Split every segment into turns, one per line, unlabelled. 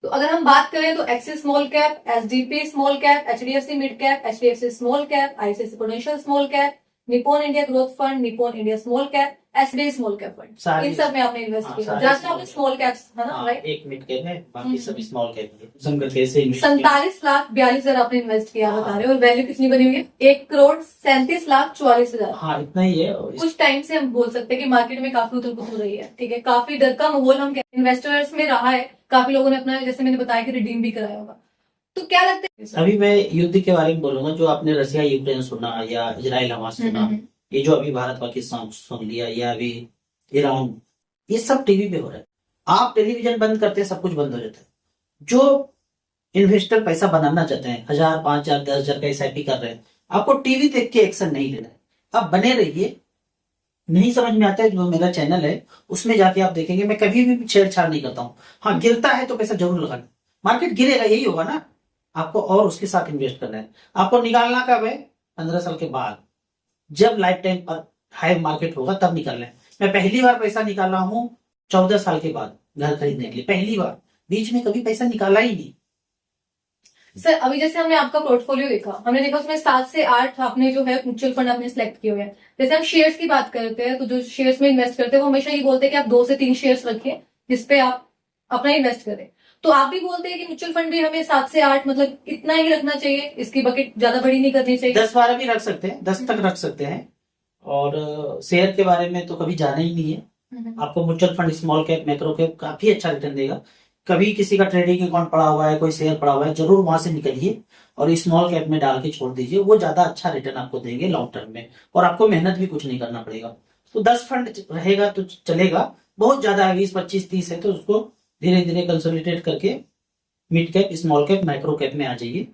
तो अगर हम बात करें तो Axis small cap, SDP small cap, HDFC mid cap, HDFC small cap, ICIC prudential small cap, Nippon India growth fund, Nippon India small cap, SBI small cap fund, इन सब में आपने इन्वेस्ट किया। जैसे आपने स्मॉल कैप्स है ना, right?
एक मिड कैप है, बाकी सब स्मॉल कैप है। संकर कैसे
47,42,000 आपने इन्वेस्ट किया बता रहे हो, और वैल्यू कितनी बनी हुई है? 1,37,44,000।
हाँ, इतना ही है।
कुछ टाइम से हम बोल सकते हैं कि मार्केट में काफी उथल पुथल रही है, ठीक है, काफी डर का माहौल हम इन्वेस्टर्स में रहा है, काफी लोगों ने अपना, जैसे मैंने बताया कि रिडीम भी कराया होगा। तो क्या लगता है?
अभी मैं युद्ध के बारे में बोलूंगा। जो आपने रशिया यूक्रेन सुना या इजराइल हमास सुना, ये जो अभी भारत पाकिस्तान सुन लिया, या अभी ईरान, ये सब टीवी पे हो रहा है। आप टेलीविजन बंद करते हैं, सब कुछ बंद हो जाता है। जो इन्वेस्टर पैसा बनाना चाहते हैं, 1000, 5000, 10,000 का एसआईपी कर रहे हैं, आपको टीवी देख के एक्शन नहीं लेना है। आप बने रहिए। नहीं समझ में आता है, जो मेरा चैनल है उसमें जाके आप देखेंगे, मैं कभी भी छेड़छाड़ नहीं करता हूँ। हाँ, गिरता है तो पैसा जरूर लगाना। मार्केट गिरेगा, यही होगा ना आपको, और उसके साथ इन्वेस्ट करना है। आपको निकालना कब है? 15 साल के बाद, जब लाइफ टाइम पर हाई मार्केट होगा तब निकालना है। मैं पहली बार पैसा निकाला हूँ 14 साल के बाद, घर खरीदने के लिए, पहली बार। बीच में कभी पैसा निकाला ही नहीं।
सर अभी जैसे हमने आपका पोर्टफोलियो देखा, हमने देखा उसमें 7 से 8 आपने जो है म्यूचुअल फंड आपने सिलेक्ट किए हुए हैं। जैसे हम शेयर्स की बात करते हैं, तो जो शेयर्स में इन्वेस्ट करते हैं वो हमेशा ये बोलते हैं कि आप 2 से 3 शेयर्स रखें जिसपे आप अपना इन्वेस्ट करें। तो आप भी बोलते हैं कि म्यूचुअल फंड भी हमें 7 से 8 मतलब इतना ही रखना चाहिए, इसकी बकेट ज्यादा बड़ी नहीं करनी चाहिए?
10-12 भी रख सकते हैं, 10 तक रख सकते हैं। और शेयर के बारे में तो कभी जाना ही नहीं है। आपको mutual fund small cap, macro cap काफी अच्छा रिटर्न देगा। कभी किसी का ट्रेडिंग अकाउंट पड़ा हुआ है, कोई शेयर पड़ा हुआ है, जरूर वहां से निकलिए और स्मॉल कैप में डाल के छोड़ दीजिए। वो ज्यादा अच्छा रिटर्न आपको देंगे लॉन्ग टर्म में, और आपको मेहनत भी कुछ नहीं करना पड़ेगा। तो 10 फंड रहेगा तो चलेगा। बहुत ज्यादा है, 20, 25, 30 है, तो उसको धीरे धीरे कंसोलिडेट करके mid cap, small cap, micro cap में आ जाइए।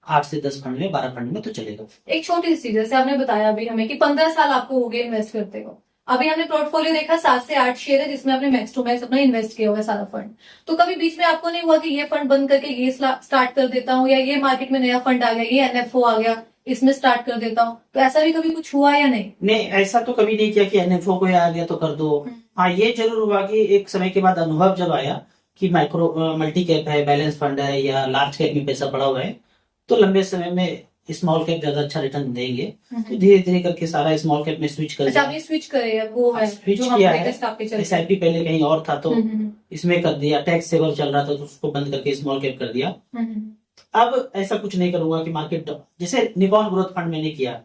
8 से 10 फंड में, 12 फंड में तो चलेगा।
एक छोटी सी चीज, जैसे आपने बताया अभी हमें कि 15 साल आपको हो गए इन्वेस्ट करते हो। अभी हमने पोर्टफोलियो देखा 7 से 8 शेयर है जिसमें आपने मैक्स टू मैक्स अपना इन्वेस्ट किया हुआ है सारा फंड। तो कभी बीच में आपको नहीं हुआ कि ये फंड बंद करके ये स्टार्ट कर देता हूँ, या ये मार्केट में नया फंड आ गया, ये एनएफओ आ गया, इसमें स्टार्ट कर देता हूँ? तो ऐसा भी कभी कुछ हुआ या नहीं?
नहीं, ऐसा तो कभी नहीं किया कि एनएफओ को आ गया तो कर दो। हाँ, ये जरूर हुआ कि एक समय के बाद अनुभव जब आया कि माइक्रो मल्टी कैप है, बैलेंस फंड है, या लार्ज कैप में पैसा पड़ा हुआ है, तो लंबे समय में स्मॉल कैप ज्यादा अच्छा रिटर्न देंगे। तो धीरे धीरे करके सारा स्मॉल कैप में स्विच कर
अच्छा, आपने स्विच करे वो है
स्विच
जो
किया
हम
है।
है।
एसआईपी पहले कहीं और था तो इसमें कर दिया। टैक्स सेवर चल रहा था तो उसको बंद करके स्मॉल कैप कर दिया। अब ऐसा कुछ नहीं करूंगा कि मार्केट, जैसे निपॉन ग्रोथ फंड मैंने किया,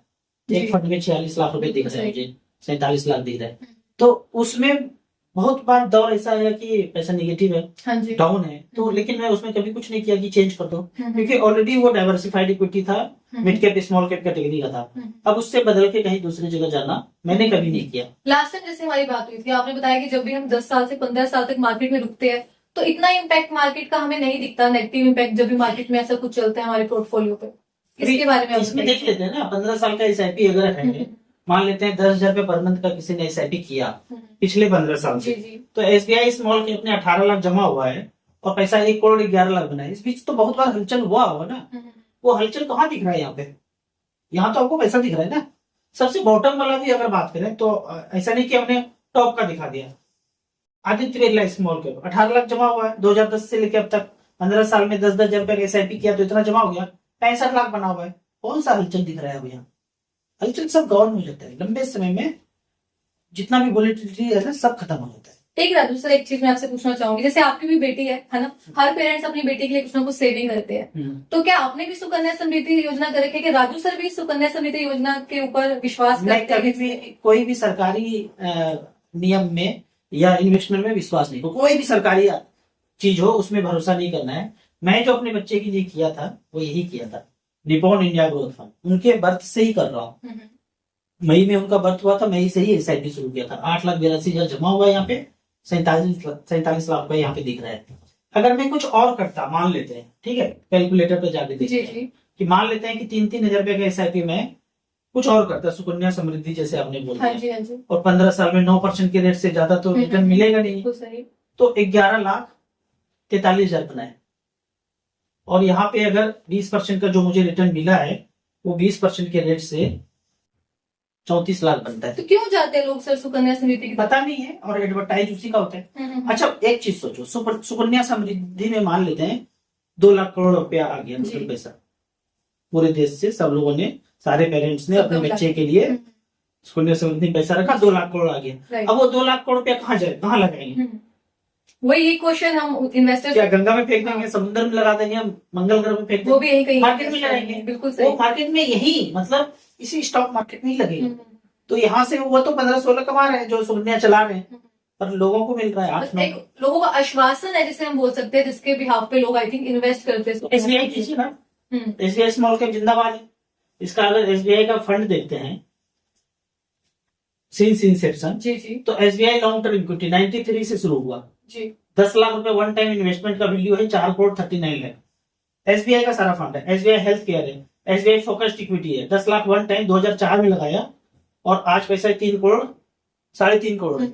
एक फंड में 46 लाख रुपए दिख रहे हैं मुझे, 47 लाख दिख रहा है। तो उसमें बहुत बार दौर ऐसा आया कि पैसा निगेटिव है,
हाँ जी,
डाउन है, तो लेकिन मैं उसमें कभी कुछ नहीं किया कि चेंज कर दो, क्योंकि ऑलरेडी वो डाइवर्सिफाइड इक्विटी था, mid cap small cap category का था। अब उससे बदल के कहीं दूसरी जगह जाना मैंने कभी नहीं किया।
लास्ट टाइम जैसे हमारी बात हुई थी, आपने बताया कि जब भी हम 10 साल से 15 साल तक मार्केट में रुकते हैं तो इतना इम्पैक्ट मार्केट का हमें नहीं दिखता, नेगेटिव इम्पैक्ट, जब भी मार्केट में ऐसा कुछ चलता है हमारे पोर्टफोलियो पे। इसके बारे में
इसमें देख लेते हैं ना, 15 साल का एसआईपी अगर है, मान लेते हैं 10,000 रुपए पर मंथ का किसी ने एसआईपी किया पिछले 15 साल से, तो एसबीआई स्मॉल कैप ने 18 लाख जमा हुआ है और पैसा 1 करोड़ 11 लाख बना है। इस बीच तो बहुत बार हलचल हुआ होगा ना। वो हलचल कहाँ दिख रहा है यहाँ पे? यहाँ तो आपको पैसा दिख रहा है ना। सबसे बॉटम वाला भी अगर बात करें तो ऐसा नहीं कि हमने टॉप का दिखा दिया। आदित्य बिरला स्मॉल कैप 18 लाख जमा हुआ है 2010 से लेकर अब तक। 15 साल में 10-10 हजार रुपए का एसआईपी किया तो इतना जमा हो गया, 65 लाख बना हुआ है। कौन सा हलचल दिख रहा है अब यहाँ? हलचल सब गौन हो जाता है लंबे समय में, जितना भी वोलेटिलिटी है ना, सब खत्म हो जाता है।
ठीक राजू सर, एक चीज मैं आपसे पूछना चाहूंगी, जैसे आपकी भी बेटी है ना, हर पेरेंट्स अपनी बेटी के लिए कुछ ना कुछ सेविंग करते हैं। तो क्या आपने भी सुकन्या समृद्धि योजना कर रखी है? कि राजू सर भी सुकन्या समृद्धि योजना के ऊपर विश्वास
मैं
करते हैं?
कभी भी कोई भी सरकारी नियम में या इन्वेस्टमेंट में विश्वास नहीं, कोई भी सरकारी चीज हो उसमें भरोसा नहीं करना है। मैं जो अपने बच्चे के लिए किया था वो यही किया था, निपॉन इंडिया ग्रोथ फंड, उनके बर्थ से ही कर रहा हूँ। मई में उनका बर्थ हुआ था, मई से ही एसआईपी शुरू किया था। 8,82,000 जमा हुआ है यहाँ पे, 47 लाख रुपए यहाँ पे दिख रहा है। अगर मैं कुछ और करता, मान लेते हैं, ठीक है, कैलकुलेटर पे जाके देखते हैं कि मान लेते हैं कि 3-3 हजार रुपए का एसआईपी में कुछ और करता, सुकन्या समृद्धि जैसे आपने बोला, और 15 साल में 9% के रेट से ज्यादा तो रिटर्न मिलेगा नहीं, तो 11,43,000 बनाए। और यहाँ पे अगर 20% का जो मुझे रिटर्न मिला है वो 20% के रेट से 34 लाख बनता है।
तो क्यों जाते हैं लोग सर सुकन्या समृद्धि की तरफ?
पता नहीं है, और एडवर्टाइज उसी का होता है।
हम्म।
अच्छा एक चीज सोचो, सुकन्या समृद्धि में मान लेते हैं 2 लाख करोड़ रुपया आ गया
जी।
टोटल पैसा पूरे देश से, सब लोगों ने, सारे पेरेंट्स ने
सबका
अपने
मिला
बच्चे
के।
के लिए सुकन्या समृद्धि में पैसा रखा, 2 लाख करोड़ आ गया।
राइट।
अब वो 2 लाख करोड़ रुपया कहाँ जाए, कहाँ लगाएंगे?
वही क्वेश्चन हम इन्वेस्टर्स
क्या गंगा में फेंक देंगे, समुद्र में लगा देंगे, मंगल ग्रह में फेंक
वो
देंगे?
भी यही कहीं
मार्केट में लगाएंगे।
बिल्कुल
वो
सही।
मार्केट में यही, मतलब इसी स्टॉक मार्केट में ही लगेगा।
हम्म।
तो यहाँ से वो तो 15-16 कमा रहे हैं जो सुकन्या चला रहे हैं, पर लोगों को मिल रहा है 8-9।
एक लोगों का आश्वासन है जिसे हम बोल सकते हैं, जिसके बिहाफ पे लोग आई थिंक इन्वेस्ट करते हैं।
एसबीआई कीजिए ना,
हम्म।
एसबीआई स्मॉल कैप जिंदाबाद है। इसका अगर एसबीआई का फंड देखते हैं सिंस इंसेप्शन,
जी जी
तो एसबीआई लॉन्ग टर्म इक्विटी 93 से शुरू हुआ,
जी
10 लाख रुपए वन टाइम इन्वेस्टमेंट का वैल्यू है 4 करोड़ 39 लाख। एसबीआई का सारा फंड है, एसबीआई हेल्थ केयर है, एसबीआई फोकस्ड इक्विटी है, 10 लाख वन टाइम 2004 में लगाया और आज पैसा 3 करोड़ 3.5 करोड़ है।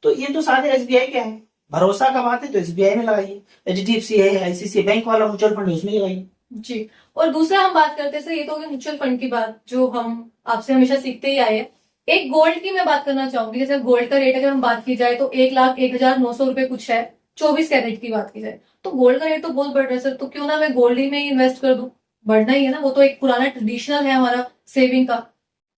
तो ये तो सारे एसबीआई के हैं। भरोसा का बात है तो एसबीआई में लगाइए, एचडीएफसी है, आईसीआईसीआई बैंक वाला म्यूचुअल फंड है उसमें लगाइए।
जी। और दूसरा हम बात करते हैं सर, ये तो होगी म्यूचुअल फंड की बात जो हम आपसे हमेशा सीखते ही आए हैं। एक गोल्ड की मैं बात करना चाहूंगी। जैसे गोल्ड का रेट अगर हम बात की जाए तो 1,01,900 रुपए कुछ है, 24 कैरेट की बात की जाए तो गोल्ड का रेट तो बहुत बढ़ रहा है सर। तो क्यों ना मैं गोल्ड ही में ही इन्वेस्ट कर दूं, बढ़ना ही है ना। वो तो एक पुराना ट्रेडिशनल है हमारा सेविंग का,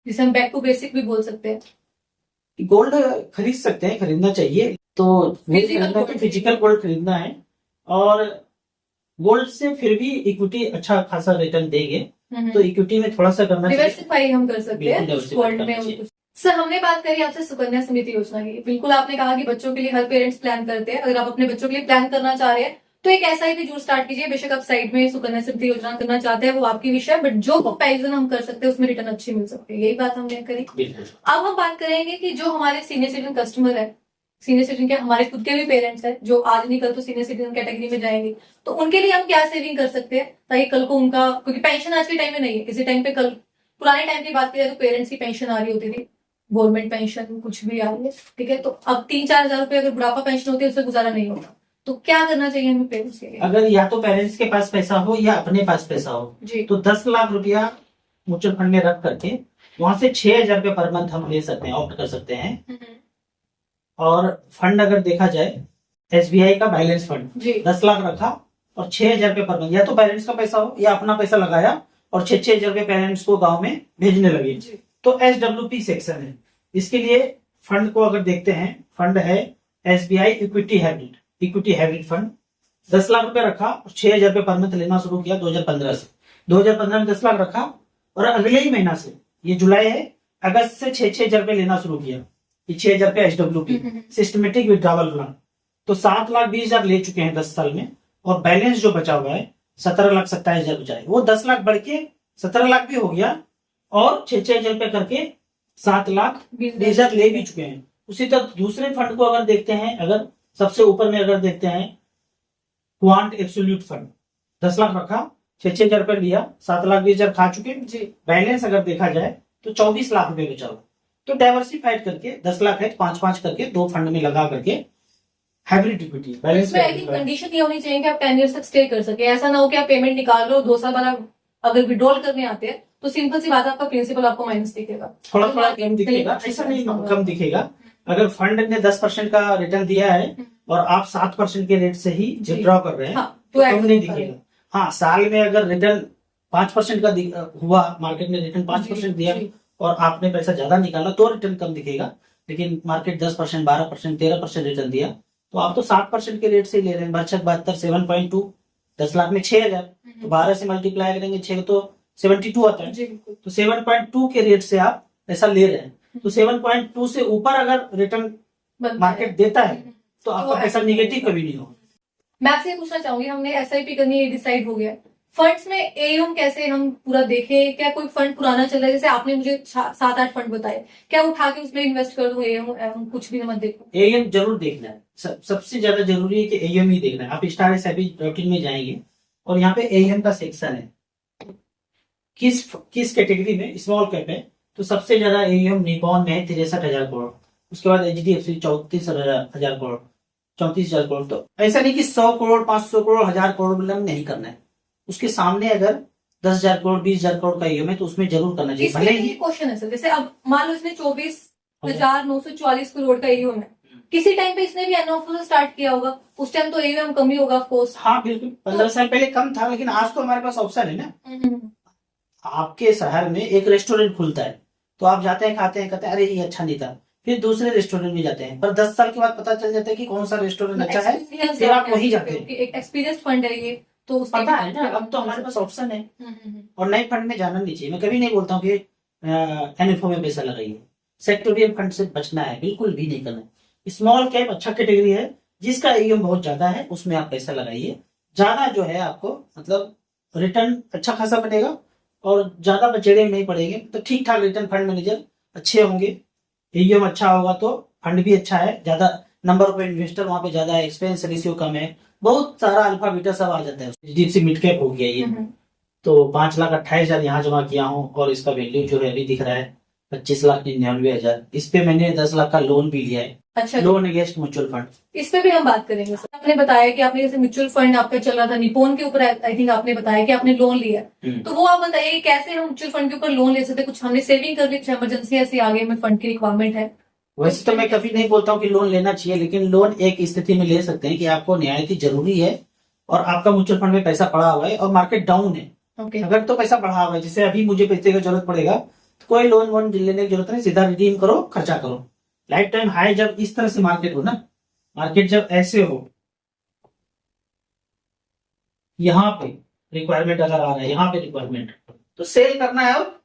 जिसे हम बैक टू बेसिक भी बोल सकते हैं।
गोल्ड खरीद सकते हैं, खरीदना चाहिए। तो
Physical gold।
फिजिकल गोल्ड खरीदना है, और गोल्ड से फिर भी इक्विटी अच्छा खासा रिटर्न देंगे, तो इक्विटी में थोड़ा सा करना चाहिए।
डिवर्सिफाई हम कर सकते हैं
बिल्कुल
कुछ
diversify
गोल्ड
करना
में और
चाहिए।
कुछ। सर हमने बात करी आपसे सुकन्या समृद्धि योजना की। बिल्कुल आपने कहा कि बच्चों के लिए हर पेरेंट्स प्लान करते हैं। अगर आप अपने बच्चों के लिए प्लान करना चाह रहे हैं तो एक एसआईपी जरूर स्टार्ट कीजिए। बेशक आप साइड में सुकन्या समृद्धि योजना करना चाहते हैं, वो आपकी विषय है, बट जो कंपैरिजन हम कर सकते हैं उसमें रिटर्न अच्छी मिल सकती है। यही बात हमने करी।
बिल्कुल।
अब हम बात करेंगे कि जो हमारे सीनियर सिटीजन कस्टमर है, सीनियर सिटीजन के हमारे खुद के भी पेरेंट्स हैं जो आज नहीं कल तो सीनियर सिटीजन कैटेगरी में जाएंगे, तो उनके लिए हम क्या सेविंग कर सकते हैं ताकि कल को उनका, क्योंकि पेंशन आज के टाइम में नहीं है, किसी टाइम पे कल पुराने टाइम की बात करें तो पेरेंट्स की पेंशन आ रही होती थी, गवर्नमेंट पेंशन कुछ भी आ रही है, ठीक है। तो अब 3-4 हजार रुपए अगर बुढ़ापा पेंशन होती है उससे गुजारा नहीं होता, तो क्या करना चाहिए हमें पेरेंट्स के लिए?
अगर या तो पेरेंट्स के पास पैसा हो या अपने पास पैसा हो,
जी
तो 10 लाख रुपया म्यूचुअल फंड में रख करके वहां से 6,000 रुपये पर मंथ हम ले सकते हैं, ऑप्ट कर सकते हैं। और फंड अगर देखा जाए एसबीआई का बैलेंस फंड
जी
10 लाख रखा और 6,000 रुपये पर मंथ, या तो पेरेंट्स का पैसा हो या अपना पैसा लगाया और 6,000 रुपये पेरेंट्स को गांव में भेजने लगे,
जी
तो SWP सेक्शन है। इसके लिए फंड को अगर देखते हैं, फंड है SBI equity hybrid fund. 10 lakh रुपए रखा और 6,000 रुपये पर मंथ लेना शुरू किया 2015 से। 2015 में 10 लाख रखा और अगले ही महीना से, ये जुलाई है, अगस्त से 6,000 रुपये लेना शुरू किया। ये 6,000 रुपये SWP सिस्टमेटिक विड्रॉवल प्लान। तो 7,20,000 ले चुके हैं 10 साल में, और बैलेंस जो बचा हुआ है 17,27,000 बचा है। वो 10 लाख बढ़ के 17 लाख भी हो गया और 6,000 रुपये करके 7,20,000 ले भी चुके हैं। उसी तरह दूसरे फंड को अगर देखते हैं, अगर सबसे ऊपर में अगर देखते हैं क्वांट एब्सोल्यूट फंड, 10 लाख रखा, 6,000 रुपये लिया, 7,20,000 खा चुके,
जी
बैलेंस अगर देखा जाए तो 24 लाख रुपए बचा हुआ। तो डाइवर्सिफाइड करके 10 लाख है 5-5 करके 2 फंड में लगा करके हाइब्रिड इक्विटी बैलेंस
इसमें आई थिंक कंडीशन ये होनी चाहिए कि आप 10 इयर्स तक स्टे कर सके। ऐसा ना हो कि आप पेमेंट निकाल रहे हो 2 साल बाद आप अगर विड्रॉल करने आते हैं तो सिंपल सी बात है, आपका प्रिंसिपल आपको माइनस दिखेगा,
थोड़ा थोड़ा कम दिखेगा, ऐसा नहीं कम दिखेगा। अगर फंड ने 10% का रिटर्न दिया है और आप 7% के रेट से ही विड्रॉ कर रहे हैं,
हाँ,
तो कम नहीं दिखेगा। हाँ, साल में अगर रिटर्न 5% का हुआ, मार्केट ने रिटर्न 5% दिया और आपने पैसा ज्यादा निकाला तो रिटर्न कम दिखेगा। लेकिन मार्केट 10%, 12%, 13% रिटर्न दिया तो आप तो 7% के रेट से ही ले रहे हैं। 72, 7.2, 10 लाख में 6,000, तो 12 से मल्टीप्लाई करेंगे 6 तो 72 आता है। तो 7.2 के रेट से आप पैसा ले रहे हैं, तो 7.2 से ऊपर अगर रिटर्न मार्केट देता है तो आपका पैसा निगेटिव कभी नहीं होगा।
मैं आपसे ये पूछना चाहूंगी, हमने एसआईपी करनी है डिसाइड हो गया, फंड्स में एयूएम कैसे हम पूरा देखें? क्या कोई फंड पुराना चल रहा है? जैसे आपने मुझे 7-8 फंड बताए, क्या उठा के उसमें इन्वेस्ट कर दूं एयूएम कुछ भी मत देखो?
एयूएम जरूर देखना है, सबसे ज्यादा जरूरी है कि एयूएम ही देखना है। आप StarSIP में जाएंगे और यहाँ पे एयूएम का सेक्शन है, किस कैटेगरी में स्मॉल कैप है, तो सबसे ज्यादा एयूएम निपॉन में है 63,000 करोड़। उसके बाद HDFC 34,000 करोड़, 34,000 करोड़। तो ऐसा नहीं कि 100 करोड़, 500 करोड़, 1,000 करोड़ नहीं करना है। उसके सामने अगर 10,000 करोड़ 20,000 करोड़ का ईएमआई तो उसमें जरूर करना चाहिए,
इसमें
भले
ये
ही
क्वेश्चन है सर, जैसे अब मान लो इसने 24,944 करोड़ का एयूएम है, किसी टाइम पे इसने भी एनओएफओ स्टार्ट किया होगा, उस टाइम तो एयूएम कम ही होगा ऑफ कोर्स।
हाँ बिल्कुल 15 साल पहले कम था, लेकिन आज तो हमारे पास ऑप्शन है ना। आपके शहर में एक रेस्टोरेंट खुलता है तो आप जाते हैं, खाते हैं, कहते हैं अरे ये अच्छा नहीं था, फिर दूसरे रेस्टोरेंट में जाते हैं, पर 10 साल के बाद पता चल जाता है कि कौन सा रेस्टोरेंट अच्छा है, फिर आप वहीं जाते हैं।
एक एक्सपीरियंस फंड है ये, तो उसके
पता है ना, अब तो हमारे पास ऑप्शन है।
हम्म।
और नए फंड में जाना नहीं चाहिए। मैं कभी नहीं बोलता हूँ कि एनएफओ में पैसा लगाइए, सेक्टोरियल फंड से बचना है, बिल्कुल भी नहीं करना है। स्मॉल कैप अच्छा कैटेगरी है, जिसका ईएम बहुत ज्यादा है उसमें आप पैसा लगाइए, ज्यादा जो है आपको मतलब रिटर्न अच्छा खासा बनेगा और ज्यादा बचेड़े नहीं पड़ेंगे, तो ठीक ठाक रिटर्न, फंड मैनेजर अच्छे होंगे, ईएम अच्छा होगा तो फंड भी अच्छा है, ज्यादा नंबर ऑफ इन्वेस्टर वहां पे ज्यादा है, एक्सपेंस रेशियो कम है, बहुत सारा अल्फा बीटा सब आ जाता है। एचडीएफसी मिड कैप हो गया ये, तो 5,28,000 यहाँ जमा किया हूँ और इसका वैल्यू जो है अभी दिख रहा है 25,99,000। इस पे मैंने 10 लाख का लोन भी लिया है,
अच्छा,
लोन अगेंस्ट म्यूचुअल फंड।
इस पे भी हम बात करेंगे सर। आपने बताया कि आपने जैसे म्यूचुअल फंड आपका चल रहा था निपोन के ऊपर, आई थिंक आपने बताया कि आपने लोन लिया, तो वो आप बताइए कि कैसे हम म्यूचुअल फंड के ऊपर लोन ले सकते हैं? कुछ हमने सेविंग कर ली, कुछ इमरजेंसी ऐसी आगे में फंड की रिक्वायरमेंट है?
वैसे तो मैं कभी नहीं बोलता हूँ कि लोन लेना चाहिए, लेकिन लोन एक स्थिति में ले सकते हैं कि आपको निहायत ही जरूरी है और आपका म्यूचुअल फंड में पैसा पड़ा हुआ है और मार्केट डाउन है।
ओके,
अगर तो पैसा बढ़ा हुआ है, जैसे अभी मुझे पैसे की जरूरत पड़ेगा, तो कोई लोन वोन लेने की जरूरत नहीं, सीधा रिडीम करो, खर्चा करो। लाइफ टाइम हाई जब इस तरह से मार्केट हो ना, मार्केट जब ऐसे हो, यहाँ पे रिक्वायरमेंट अगर आ रहा है, यहाँ पे रिक्वायरमेंट, तो सेल करना है और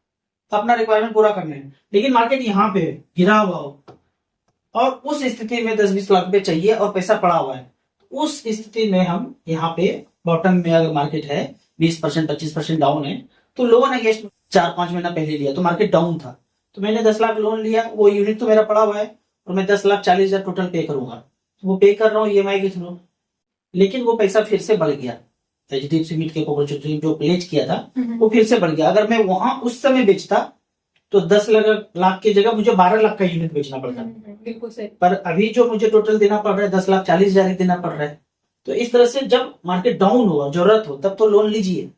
अपना रिक्वायरमेंट पूरा करना है। लेकिन मार्केट यहाँ पे गिरा हुआ हो और उस स्थिति में 10-20 लाख रुपए चाहिए और पैसा पड़ा हुआ है, उस स्थिति में हम यहाँ पे बॉटम में अगर मार्केट है 20% 25% डाउन है, तो लोन अगेंस्ट 4-5 महीना पहले लिया तो मार्केट डाउन था, तो मैंने 10 लाख लोन लिया, वो यूनिट तो मेरा पड़ा हुआ है और मैं 10,40,000 टोटल पे करूंगा, तो वो पे कर रहा हूँ ईएमआई के थ्रू। लेकिन वो पैसा फिर से बढ़ गया, एचडीएफसी मिड कैप अपॉर्चुनिटी जो प्लेज किया था वो फिर से बढ़ गया। अगर मैं वहां उस समय बेचता तो 10 लाख की जगह मुझे 12 लाख का यूनिट बेचना पड़ता।
बिल्कुल सही।
पर अभी जो मुझे टोटल देना पड़ रहा है 10,40,000 ही देना पड़ रहा है। तो इस तरह से जब मार्केट डाउन हो, जरूरत हो, तब तो लोन लीजिए,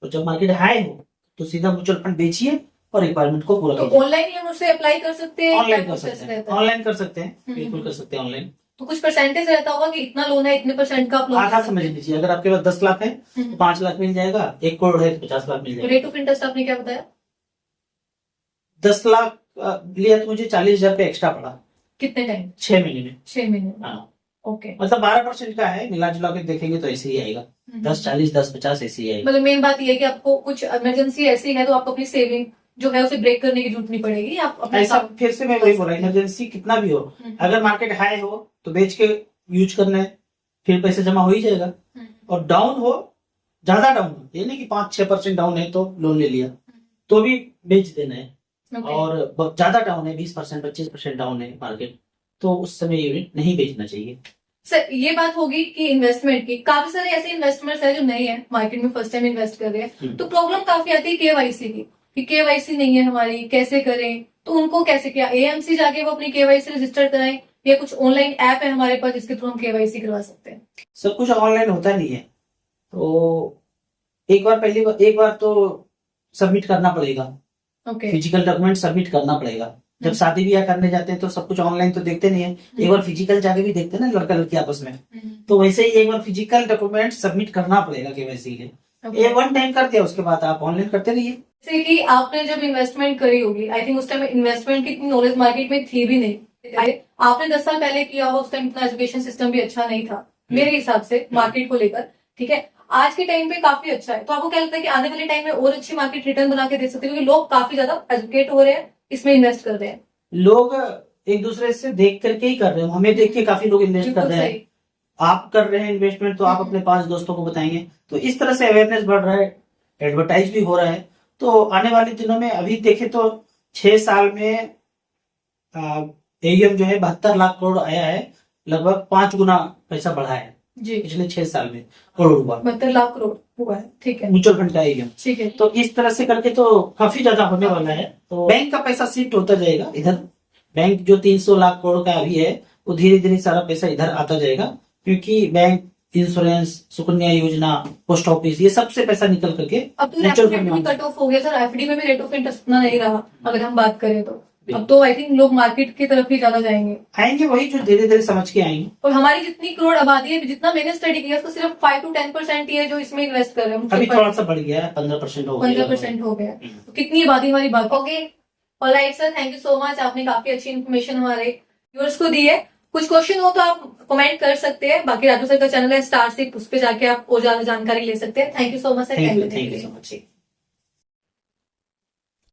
और जब मार्केट हाई हो तो सीधा म्यूचुअल फंड बेचिए और रिक्वायरमेंट को पूरा
तो
कीजिए।
ऑनलाइन ही हम उससे अप्लाई कर सकते हैं?
ऑनलाइन कर सकते हैं, ऑनलाइन कर सकते हैं, बिल्कुल कर सकते हैं ऑनलाइन।
तो कुछ परसेंटेज रहता होगा कि इतना लोन है, इतने परसेंट का आप लोन
आधा समझ लीजिए, अगर आपके पास 10 लाख है तो 5 लाख मिल जाएगा, 1 करोड़ है तो 50 लाख मिल जाएगा।
रेट ऑफ इंटरेस्ट आपने क्या बताया?
10 लाख लिया तो मुझे 40,000 पे एक्स्ट्रा पड़ा।
कितने टाइम?
6 महीने में।
6 महीने में।
हाँ,
ओके,
मतलब 12% का है, मिला जुला के देखेंगे तो ऐसे ही आएगा, 10-40 10-50 ऐसे ही आएगा।
मतलब मेन बात ये है कि आपको कुछ इमरजेंसी ऐसी है तो आपको अपनी सेविंग जो है उसे ब्रेक करने की जरूरत नहीं पड़ेगी, आप अपना
ऐसा फिर से मैं वही बोला, इमरजेंसी कितना भी हो, अगर मार्केट हाई हो तो बेच के यूज करना है, फिर पैसे जमा हो ही जाएगा। और डाउन हो, ज्यादा डाउन हो, ये नहीं कि 5-6% डाउन है तो लोन ले लिया, तो भी बेच देना है। और ज्यादा डाउन है, 20% 25% डाउन है मार्केट, तो उस समय यूनिट नहीं बेचना चाहिए।
सर ये बात होगी कि इन्वेस्टमेंट की, काफी सारे ऐसे इन्वेस्टर्स हैं जो नए हैं मार्केट में, फर्स्ट टाइम इन्वेस्ट कर रहे हैं, तो प्रॉब्लम काफी आती है केवाईसी की, कि केवाईसी नहीं है हमारी, कैसे करें? तो उनको कैसे, क्या एएमसी जाके वो अपनी केवाईसी रजिस्टर कराएं या कुछ ऑनलाइन ऐप है हमारे पास जिसके थ्रू हम केवाईसी करवा सकते हैं?
सब कुछ ऑनलाइन होता नहीं है, तो एक बार तो सबमिट करना पड़ेगा,
ओके,
फिजिकल डॉक्यूमेंट सबमिट करना पड़ेगा। जब शादी ब्याह करने जाते हैं तो सब कुछ ऑनलाइन तो देखते नहीं है, एक बार फिजिकल जाके भी देखते हैं ना लड़का लड़की आपस में, तो वैसे ही एक बार फिजिकल डॉक्यूमेंट सबमिट करना पड़ेगा केवाईसी के लिए। ये वन टाइम कर दिया, उसके बाद आप ऑनलाइन करते रहिए।
जैसे कि आपने जब इन्वेस्टमेंट करी होगी, आई थिंक उस टाइम इन्वेस्टमेंट की इतनी नॉलेज मार्केट में थी भी नहीं, आपने 10 साल पहले किया होगा, उस टाइम इतना एजुकेशन सिस्टम भी अच्छा नहीं था मेरे हिसाब से मार्केट को लेकर, ठीक है? आज के टाइम पे काफी अच्छा है, तो आपको क्या लगता है कि आने वाले टाइम में और अच्छी मार्केट रिटर्न बना के दे सकते हैं, क्योंकि लोग काफी ज्यादा एजुकेट हो रहे हैं, इसमें इन्वेस्ट कर रहे हैं?
लोग एक दूसरे से देख करके ही कर रहे हैं, हमें देख के काफी लोग इन्वेस्ट कर रहे हैं। आप कर रहे हैं इन्वेस्टमेंट तो आप अपने 5 दोस्तों को बताएंगे, तो इस तरह से अवेयरनेस बढ़ रहा है, एडवर्टाइज भी हो रहा है। तो आने वाले दिनों में, अभी देखे तो 6 साल में एयूएम जो है 72 लाख करोड़ आया है, लगभग 5 गुना पैसा बढ़ा है
जी,
पिछले 6 साल में, करोड़ हुआ,
72 लाख करोड़ हुआ है, ठीक है,
म्यूचुअल फंड का एयूएम।
ठीक है।
तो इस तरह से करके तो काफी ज्यादा होने वाला है, तो बैंक का पैसा शिफ्ट होता जाएगा इधर। बैंक जो 300 लाख करोड़ का अभी है, वो धीरे धीरे सारा पैसा इधर आता जाएगा, क्योंकि बैंक इंश्योरेंस, सुकन्या योजना, पोस्ट ऑफिस, ये सबसे पैसा निकल करके
अब तो
म्यूचुअल
रेट
फंड
भी
में
कट ऑफ हो गया सर, एफडी में भी रेट ऑफ इंटरेस्ट उतना नहीं रहा अगर हम बात करें तो। अब तो आई थिंक लोग मार्केट की तरफ ही ज्यादा जाएंगे।
आएंगे, वही जो धीरे धीरे समझ के आएंगे।
और हमारी जितनी करोड़ आबादी है, जितना मैंने स्टडी किया, उसका सिर्फ 5 to 10% ही है जो इसमें इन्वेस्ट कर रहे हैं।
अभी थोड़ा सा बढ़ गया है, 15% हो गया।
15% हो गया, तो कितनी आबादी हमारी बाकी। Okay, alright sir, thank you so much, आपने काफी अच्छी इन्फॉर्मेशन हमारे व्यूअर्स को दी है। कुछ क्वेश्चन हो तो आप कमेंट कर सकते हैं, बाकी राजू सर का चैनल है स्टार 6, उस पर जाके आप और ज्यादा जानकारी ले सकते हैं। Thank you so much sir.
Thank you so much.